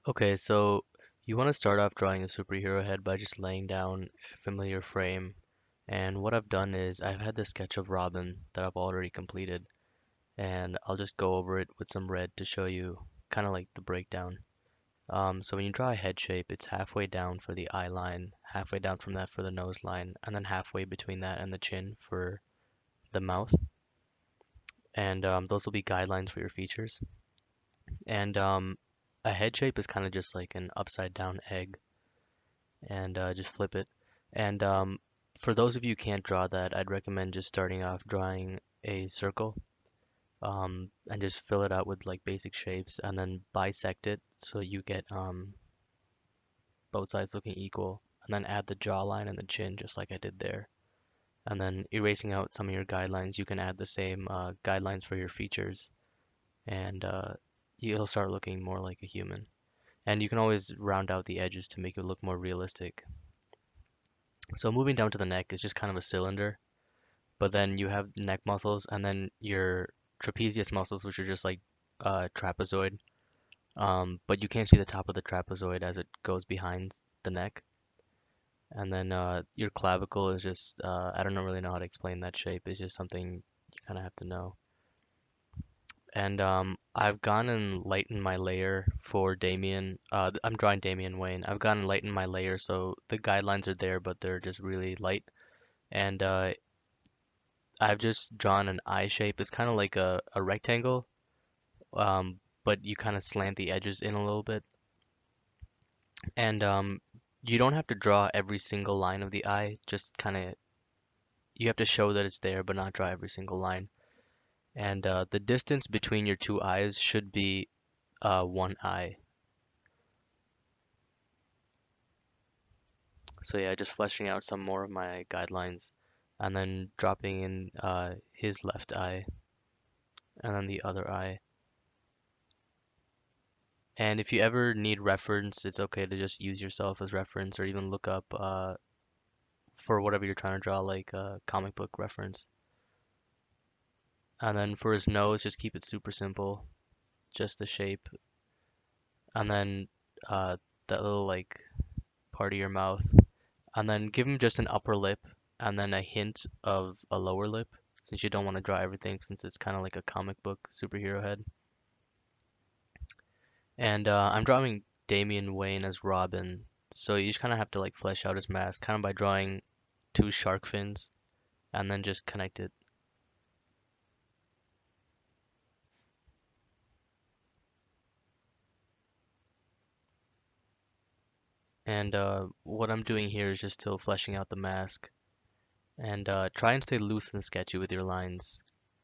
Okay, so you want to start off drawing a superhero head by just laying down a familiar frame. And what I've done is I've had this sketch of Robin that I've already completed, and I'll just go over it with some red to show you kind of like the breakdown. So when you draw a head shape, it's halfway down for the eye line, halfway down from that for the nose line, and then halfway between that and the chin for the mouth. And those will be guidelines for your features. And a head shape is kind of just like an upside down egg and just flip it. And for those of you who can't draw that, I'd recommend just starting off drawing a circle and just fill it out with like basic shapes and then bisect it so you get both sides looking equal. And then add the jawline and the chin just like I did there. And then erasing out some of your guidelines, you can add the same guidelines for your features and you'll start looking more like a human. And you can always round out the edges to make it look more realistic. So moving down to the neck is just kind of a cylinder, but then you have neck muscles and then your trapezius muscles, which are just like trapezoid. But you can't see the top of the trapezoid as it goes behind the neck. And then your clavicle is just I don't know really know how to explain that shape. It's just something you kind of have to know. And I've gone and lightened my layer for Damian. I'm drawing Damian Wayne. I've gone and lightened my layer so the guidelines are there, but they're just really light. And I've just drawn an eye shape. It's kind of like a rectangle, but you kind of slant the edges in a little bit. And you don't have to draw every single line of the eye. Just kind of, you have to show that it's there, but not draw every single line. And the distance between your two eyes should be one eye. So yeah, just fleshing out some more of my guidelines, and then dropping in his left eye, and then the other eye. And if you ever need reference, it's okay to just use yourself as reference or even look up for whatever you're trying to draw, like a comic book reference. And then for his nose, just keep it super simple, just the shape. And then uh, that little like part of your mouth. And then give him just an upper lip and then a hint of a lower lip, since you don't want to draw everything, since it's kind of like a comic book superhero head. And I'm drawing Damian Wayne as Robin, so you just kind of have to like flesh out his mask, kind of by drawing two shark fins and then just connect it. And what I'm doing here is just still fleshing out the mask. And try and stay loose and sketchy with your lines,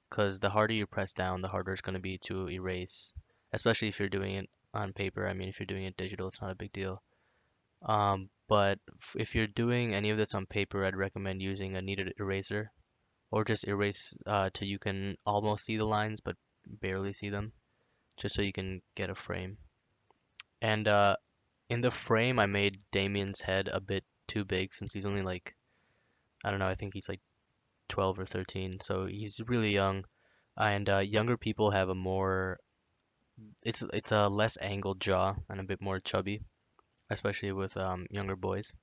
because the harder you press down, the harder it's going to be to erase, especially if you're doing it on paper. I mean, if you're doing it digital, it's not a big deal. But if you're doing any of this on paper, I'd recommend using a kneaded eraser, or just erase till you can almost see the lines but barely see them, just so you can get a frame. And in the frame, I made Damien's head a bit too big since he's only like, I don't know, I think he's like 12 or 13, so he's really young. And younger people have a more, it's a less angled jaw and a bit more chubby, especially with younger boys.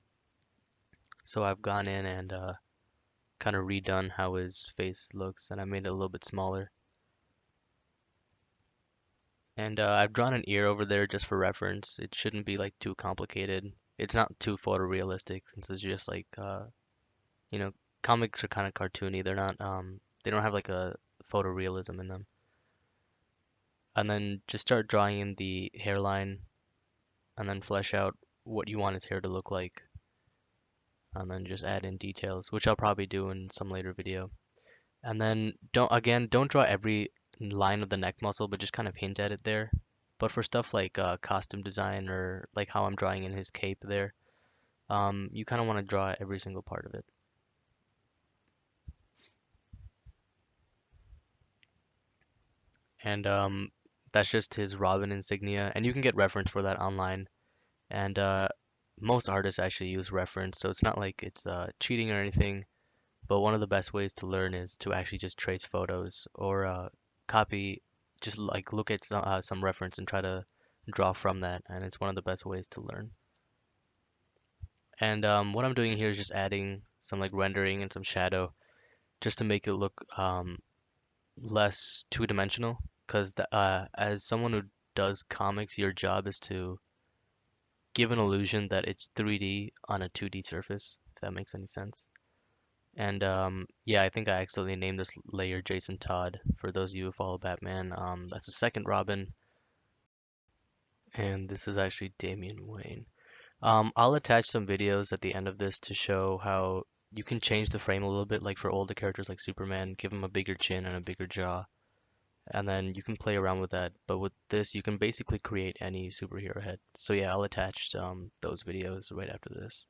So I've gone in and kind of redone how his face looks, and I made it a little bit smaller. And I've drawn an ear over there just for reference. It shouldn't be like too complicated. It's not too photorealistic since it's just like you know, comics are kind of cartoony. They're not they don't have like a photorealism in them. And then just start drawing in the hairline and then flesh out what you want his hair to look like. And then just add in details, which I'll probably do in some later video. And then don't draw every line of the neck muscle, but just kind of hint at it there. But for stuff like costume design or like how I'm drawing in his cape there, you kind of want to draw every single part of it. And that's just his Robin insignia, and you can get reference for that online. And most artists actually use reference, so it's not like it's cheating or anything. But one of the best ways to learn is to actually just trace photos or copy, just like look at some reference and try to draw from that, and it's one of the best ways to learn. And what I'm doing here is just adding some like rendering and some shadow just to make it look less two-dimensional. Because as someone who does comics, your job is to give an illusion that it's 3D on a 2D surface, if that makes any sense. And yeah, I think I accidentally named this layer Jason Todd. For those of you who follow Batman, that's the second Robin, and this is actually Damian Wayne. I'll attach some videos at the end of this to show how you can change the frame a little bit, like for older characters like Superman, give him a bigger chin and a bigger jaw, and then you can play around with that. But with this, you can basically create any superhero head. So yeah, I'll attach those videos right after this.